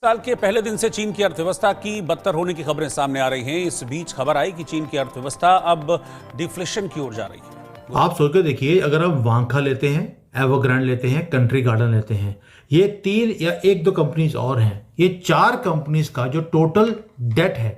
साल के पहले दिन से चीन की अर्थव्यवस्था की बदतर होने की खबरें सामने आ रही हैं। इस बीच खबर आई कि चीन की अर्थव्यवस्था अब डिफ्लेशन की ओर जा रही है। आप सोच के देखिए, अगर आप वांखा लेते हैं, एवरग्रांड लेते हैं, कंट्री गार्डन लेते हैं, ये तीन या एक दो कंपनीज और हैं, ये चार कंपनीज का जो टोटल डेट है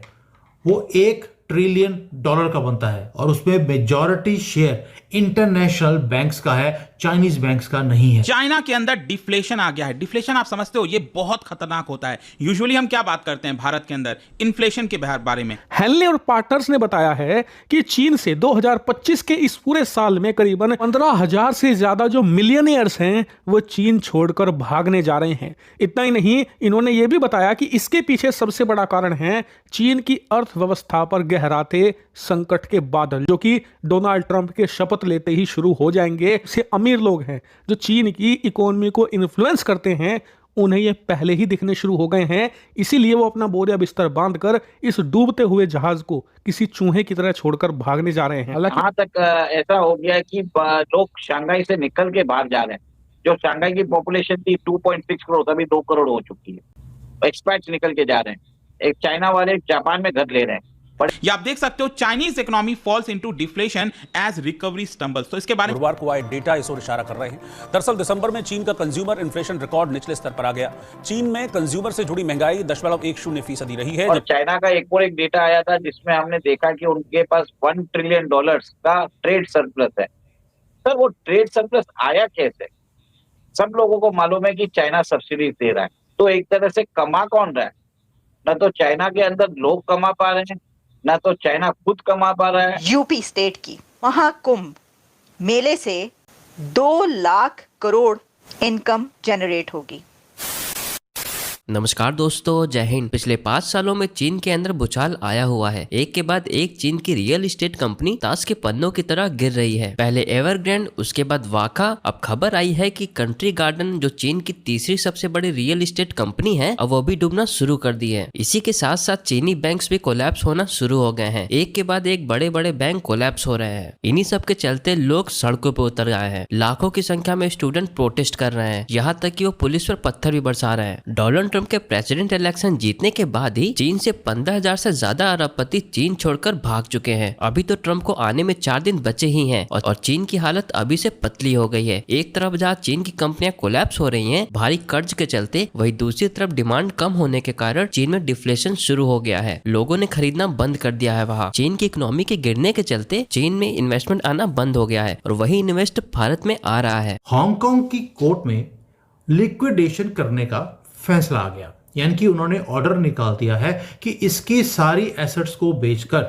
वो $1 ट्रिलियन का बनता है और उसमें मेजॉरिटी शेयर इंटरनेशनल बैंक्स का है, चाइनीज बैंक्स का नहीं है। चाइना के अंदर डिफ्लेशन आ गया है। डिफ्लेशन आप समझते हो, ये बहुत खतरनाक होता है। यूजुअली हम क्या बात करते हैं भारत के अंदर इन्फ्लेशन के बारे में। हेनले और पार्टनर्स ने बताया है कि चीन से 2025 के इस पूरे साल में करीबन 15,000 से ज्यादा जो मिलियनियर्स हैं वो चीन छोड़कर भागने जा रहे हैं। इतना ही नहीं, इन्होंने ये भी बताया कि इसके पीछे सबसे बड़ा कारण है चीन की अर्थव्यवस्था पर गहराते संकट के बादल, जो कि डोनाल्ड ट्रंप के शपथ लेते ही शुरू हो जाएंगे। से अमीर लोग हैं जो चीन की इकोनॉमी को इन्फ्लुएंस करते हैं, उन्हें ये पहले ही दिखने शुरू हो गए हैं। इसीलिए वो अपना बोरिया बिस्तर बांधकर इस डूबते हुए जहाज को किसी चूहे की तरह छोड़कर भागने जा रहे हैं। यहाँ तक ऐसा हो गया है कि लोग शंघाई से निकल के बाहर जा रहे हैं। जो शंघाई की पॉपुलेशन थी 2.6 करोड़, अभी 2 करोड़ हो चुकी है। एक्सपर्ट्स निकल के जा रहे हैं। एक चाइना वाले जापान में घर ले रहे हैं। या आप देख सकते हो, Chinese economy falls into deflation as recovery stumbles. तो इसके बारे में गुरुवार को आए डेटा इस ओर इशारा कर रहे हैं। दरअसल दिसंबर में चीन का कंज्यूमर इन्फ्लेशन रिकॉर्ड निचले स्तर पर आ गया। चीन में कंज्यूमर से जुड़ी महंगाई 0.10% रही है। और चाइना का एक और एक डेटा आया था जिसमें हमने देखा कि उनके पास $1 ट्रिलियन का ट्रेड सरप्लस है। सर, वो ट्रेड सरप्लस आया कैसे? सब लोगों को मालूम है कि चाइना सब्सिडी दे रहा है, तो एक तरह से कमा कौन रहा है? ना तो चाइना के अंदर लोग कमा पा रहे हैं, ना तो चाइना खुद कमा पा रहा है। यूपी स्टेट की महाकुंभ मेले से 2 लाख करोड़ इनकम जनरेट होगी। नमस्कार दोस्तों, जय हिंद। पिछले 5 सालों में चीन के अंदर भूचाल आया हुआ है। एक के बाद एक चीन की रियल एस्टेट कंपनी ताश के पन्नों की तरह गिर रही है। पहले एवरग्रैंड, उसके बाद वाका, अब खबर आई है कि कंट्री गार्डन, जो चीन की तीसरी सबसे बड़ी रियल एस्टेट कंपनी है, अब वो भी डूबना शुरू कर दी है। इसी के साथ साथ चीनी बैंक्स भी कोलैप्स होना शुरू हो गए हैं। एक के बाद एक बड़े बड़े बैंक कोलैप्स हो रहे हैं। इन्हीं सब के चलते लोग सड़कों पर उतर आए हैं। लाखों की संख्या में स्टूडेंट प्रोटेस्ट कर रहे हैं, यहाँ तक कि वो पुलिस पर पत्थर भी बरसा रहे हैं। डोनाल्ड ट्रंप के प्रेसिडेंट इलेक्शन जीतने के बाद ही चीन से 15,000 से ज्यादा अरबपति चीन छोड़कर भाग चुके हैं। अभी तो ट्रंप को आने में 4 दिन बचे ही हैं और चीन की हालत अभी से पतली हो गई है। एक तरफ जहाँ चीन की कंपनियां कोलैप्स हो रही हैं भारी कर्ज के चलते, वही दूसरी तरफ डिमांड कम होने के कारण चीन में डिफ्लेशन शुरू हो गया है। लोगों ने खरीदना बंद कर दिया है। वहाँ चीन की इकोनॉमी के गिरने के चलते चीन में इन्वेस्टमेंट आना बंद हो गया है और वही इन्वेस्ट भारत में आ रहा है। हांगकांग की कोर्ट में लिक्विडेशन करने का फैसला आ गया, यानी कि उन्होंने ऑर्डर निकाल दिया है कि इसकी सारी एसेट्स को बेचकर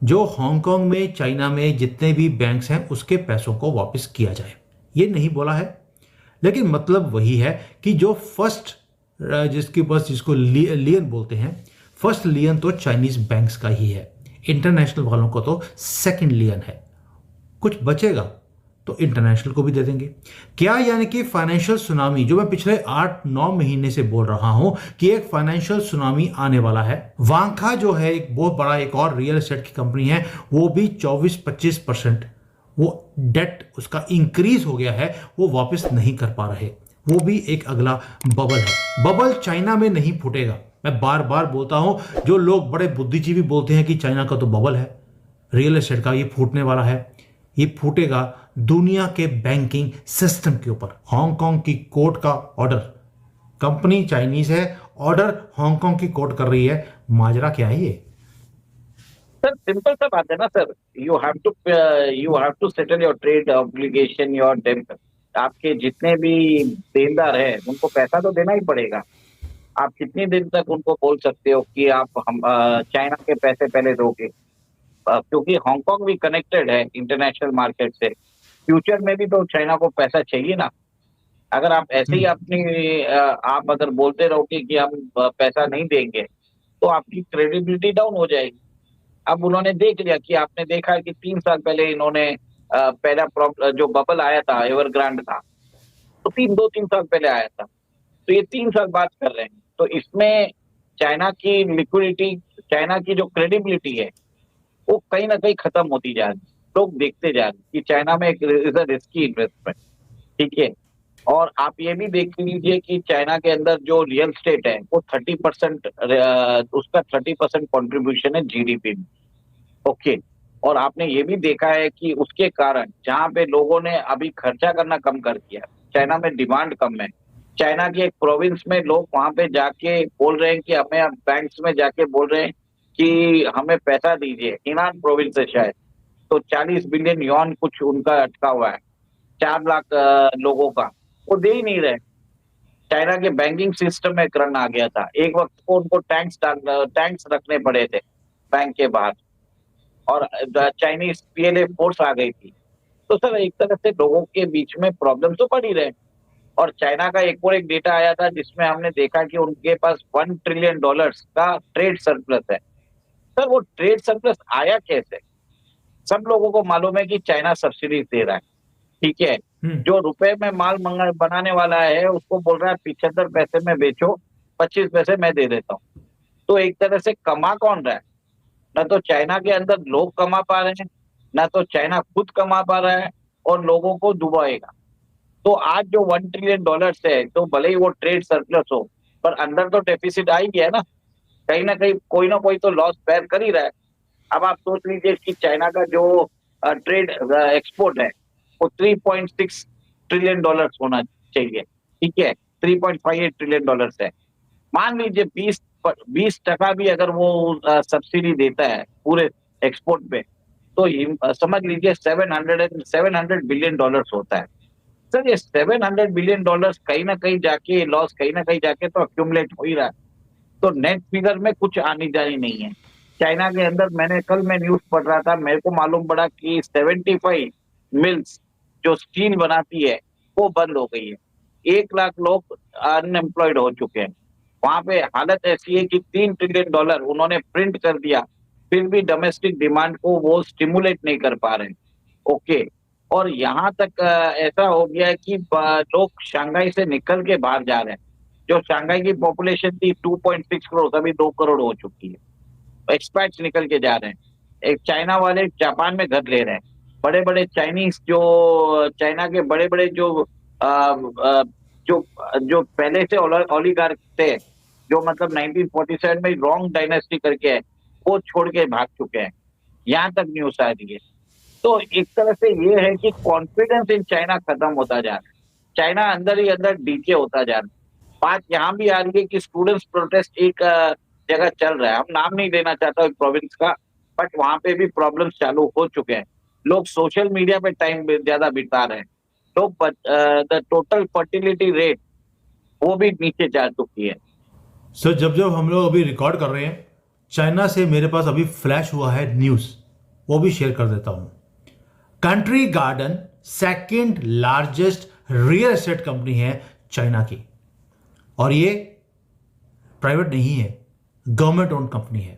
जो हांगकांग में, चाइना में जितने भी बैंक्स हैं उसके पैसों को वापस किया जाए। ये नहीं बोला है, लेकिन मतलब वही है कि जो फर्स्ट, जिसको लियन बोलते हैं, फर्स्ट लियन तो चाइनीज बैंक्स का ही है, इंटरनेशनल वालों को तो सेकंड लियन है। कुछ बचेगा तो इंटरनेशनल को भी दे देंगे। क्या? यानी कि फाइनेंशियल सुनामी, जो मैं पिछले 8-9 महीने से बोल रहा हूं कि एक फाइनेंशियल सुनामी आने वाला है। वांखा जो है एक बहुत बड़ा एक और रियल एस्टेट की कंपनी है, वो भी 24-25% वो डेट उसका इंक्रीज हो गया है, वो वापस नहीं कर पा रहे। वो भी एक अगला बबल है। बबल चाइना में नहीं फूटेगा। मैं बार बार बोलता हूं, जो लोग बड़े बुद्धिजीवी बोलते हैं कि चाइना का तो बबल है रियल एस्टेट का, ये फूटने वाला है। ये फूटेगा दुनिया के बैंकिंग सिस्टम के ऊपर। हांगकांग की कोर्ट का ऑर्डर, कंपनी चाइनीज है, ऑर्डर हांगकांग की कोर्ट कर रही है। माजरा क्या है ये? सर, सिंपल सा बात है ना sir. You have to settle your trade obligation, your डेब्ट। आपके जितने भी देनदार हैं उनको पैसा तो देना ही पड़ेगा। आप कितनी दिन तक उनको बोल सकते हो कि आप चाइना के पैसे पहले दोगे? क्योंकि हांगकांग भी कनेक्टेड है इंटरनेशनल मार्केट से। फ्यूचर में भी तो चाइना को पैसा चाहिए ना। अगर आप ऐसे ही आप अगर बोलते रहोगे कि हम पैसा नहीं देंगे तो आपकी क्रेडिबिलिटी डाउन हो जाएगी। अब उन्होंने देख लिया कि आपने देखा है कि 3 साल पहले इन्होंने पहला जो बबल आया था, एवरग्रांड था, तो 2-3 साल पहले आया था। तो ये 3 साल बात कर रहे हैं। तो इसमें चाइना की लिक्विडिटी, चाइना की जो क्रेडिबिलिटी है वो कहीं ना कहीं खत्म होती जा रही है। लोग देखते जा रहे हैं कि चाइना में एक रिस्की इन्वेस्टमेंट, ठीक है। और आप ये भी देख लीजिए कि चाइना के अंदर जो रियल स्टेट है वो 30%, उसका 30% कॉन्ट्रीब्यूशन है जीडीपी में। ओके। और आपने ये भी देखा है कि उसके कारण जहां पे लोगों ने अभी खर्चा करना कम कर दिया, चाइना में डिमांड कम है। चाइना की एक प्रोविंस में लोग वहां पे जाके बोल रहे हैं कि हमें, अब बैंक्स में जाके बोल रहे हैं कि हमें पैसा दीजिए। ईनान प्रोविंस है शायद, तो 40 बिलियन यॉन कुछ उनका अटका हुआ है, 4 लाख लोगों का, वो दे ही नहीं रहे। चाइना के बैंकिंग सिस्टम में करंट आ गया था, एक वक्त को उनको टैंक्स रखने पड़े थे बैंक के बाहर, और चाइनीज पीएलए फोर्स आ गई थी। तो सर एक तरह से लोगों के बीच में प्रॉब्लम तो पड़ ही रहे। और चाइना का एक डेटा आया था जिसमें हमने देखा कि उनके पास $1 ट्रिलियन का ट्रेड सरप्लस है। सर वो ट्रेड सरप्लस आया कैसे? सब लोगों को मालूम है कि चाइना सब्सिडी दे रहा है, ठीक है। जो रुपए में माल बनाने वाला है उसको बोल रहा है 75 पैसे में बेचो, 25 पैसे मैं दे देता हूँ। तो एक तरह से कमा कौन रहा है? ना तो चाइना के अंदर लोग कमा पा रहे हैं, ना तो चाइना खुद कमा पा रहा है, और लोगों को डुबाएगा। तो आज जो $1 ट्रिलियन है, तो भले ही वो ट्रेड सरप्लस हो, पर अंदर तो डेफिसिट आ ही गया ना कहीं कोई ना कोई तो लॉस बेयर कर ही रहा है। अब आप सोच लीजिए कि चाइना का जो ट्रेड एक्सपोर्ट है वो $3.6 ट्रिलियन होना चाहिए, ठीक है, $3.58 ट्रिलियन है। मान लीजिए 20% भी अगर वो सब्सिडी देता है पूरे एक्सपोर्ट पे, तो समझ लीजिए $700 बिलियन होता है। सर ये $700 बिलियन कहीं ना कहीं जाके लॉस, कहीं ना कहीं जाके तो अक्यूमुलेट हो ही रहा है। तो नेट फिगर में कुछ आनी जानी नहीं है। चाइना के अंदर कल मैं न्यूज पढ़ रहा था, मेरे को मालूम पड़ा कि 75 मिल्स जो स्टील बनाती है वो बंद हो गई है। 1 लाख लोग अनएम्प्लॉयड हो चुके हैं। वहां पे हालत ऐसी है कि $3 ट्रिलियन उन्होंने प्रिंट कर दिया, फिर भी डोमेस्टिक डिमांड को वो स्टिमुलेट नहीं कर पा रहे। ओके। और यहाँ तक ऐसा हो गया है कि लोग शंघाई से निकल के बाहर जा रहे हैं। जो शंघाई की पॉपुलेशन थी 2.6 करोड़, अभी 2 करोड़ हो चुकी है। एक्सपैट्स निकल के जा रहे हैं। एक चाइना वाले जापान में घर ले रहे हैं। बड़े बड़े चाइनीज, जो चाइना के बड़े बड़े जो पहले से ओलिगार्क थे, जो मतलब 1947 में रॉन्ग डायनेस्टी करके है, वो छोड़ के भाग चुके हैं। यहाँ तक न्यूज आ रही है। तो एक तरह से ये है कि कॉन्फिडेंस इन चाइना खत्म होता जा रहा है। चाइना अंदर ही अंदर डीके होता जा रहा है। बात यहाँ भी आ रही है कि स्टूडेंट्स प्रोटेस्ट एक जगह चल रहा है, हम नाम नहीं देना चाहता एक प्रोविंस का, बट वहां पे भी प्रॉब्लम्स चालू हो चुके हैं। लोग सोशल मीडिया पे टाइम ज्यादा बिता रहे हैं। तो द टोटल फर्टिलिटी रेट वो भी नीचे जा चुकी है। सर जब हम लोग अभी रिकॉर्ड कर रहे हैं, चाइना से मेरे पास अभी फ्लैश हुआ है न्यूज, वो भी शेयर कर देता हूं। Country garden second largest real estate company है चाइना की, और ये प्राइवेट नहीं है, गवर्नमेंट ओन कंपनी है।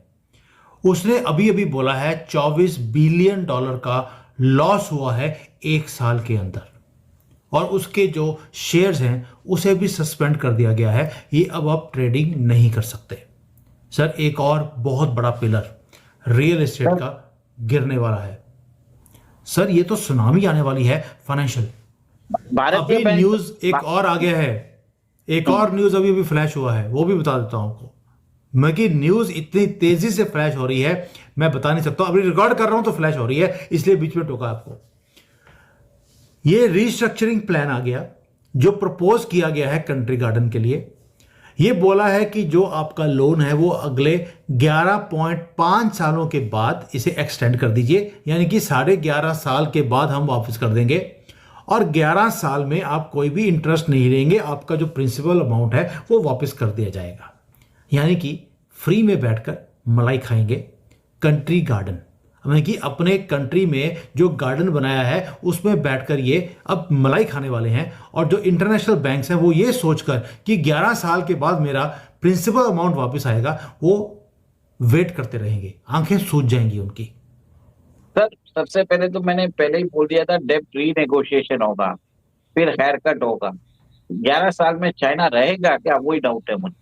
उसने अभी अभी बोला है $24 बिलियन का लॉस हुआ है 1 साल के अंदर, और उसके जो शेयर्स हैं उसे भी सस्पेंड कर दिया गया है। ये अब आप ट्रेडिंग नहीं कर सकते। सर एक और बहुत बड़ा पिलर रियल एस्टेट का गिरने वाला है। सर ये तो सुनामी आने वाली है फाइनेंशियल। अभी न्यूज एक और आ गया है, एक और न्यूज अभी फ्लैश हुआ है, वो भी बता देता हूं आपको। मैं कि न्यूज इतनी तेजी से फ्लैश हो रही है मैं बता नहीं सकता। अभी रिकॉर्ड कर रहा हूं तो फ्लैश हो रही है, इसलिए बीच में टोका आपको। ये रीस्ट्रक्चरिंग प्लान आ गया जो प्रपोज किया गया है कंट्री गार्डन के लिए। ये बोला है कि जो आपका लोन है वो अगले 11.5 सालों के बाद इसे एक्सटेंड कर दीजिए, यानी कि 11.5 साल के बाद हम वापस कर देंगे, और 11 साल में आप कोई भी इंटरेस्ट नहीं लेंगे, आपका जो प्रिंसिपल अमाउंट है वो वापस कर दिया जाएगा। यानी कि फ्री में बैठकर मलाई खाएंगे कंट्री गार्डन, यानी कि अपने कंट्री में जो गार्डन बनाया है उसमें बैठकर ये अब मलाई खाने वाले हैं। और जो इंटरनेशनल बैंक्स हैं वो ये सोचकर कि 11 साल के बाद मेरा प्रिंसिपल अमाउंट वापस आएगा, वो वेट करते रहेंगे, आंखें सूज जाएंगी उनकी। सर सबसे पहले तो मैंने पहले ही बोल दिया था, डेब्ट रीनेगोशिएशन होगा, फिर हेयर कट होगा। 11 साल में चाइना रहेगा क्या, वही डाउट है मुझे।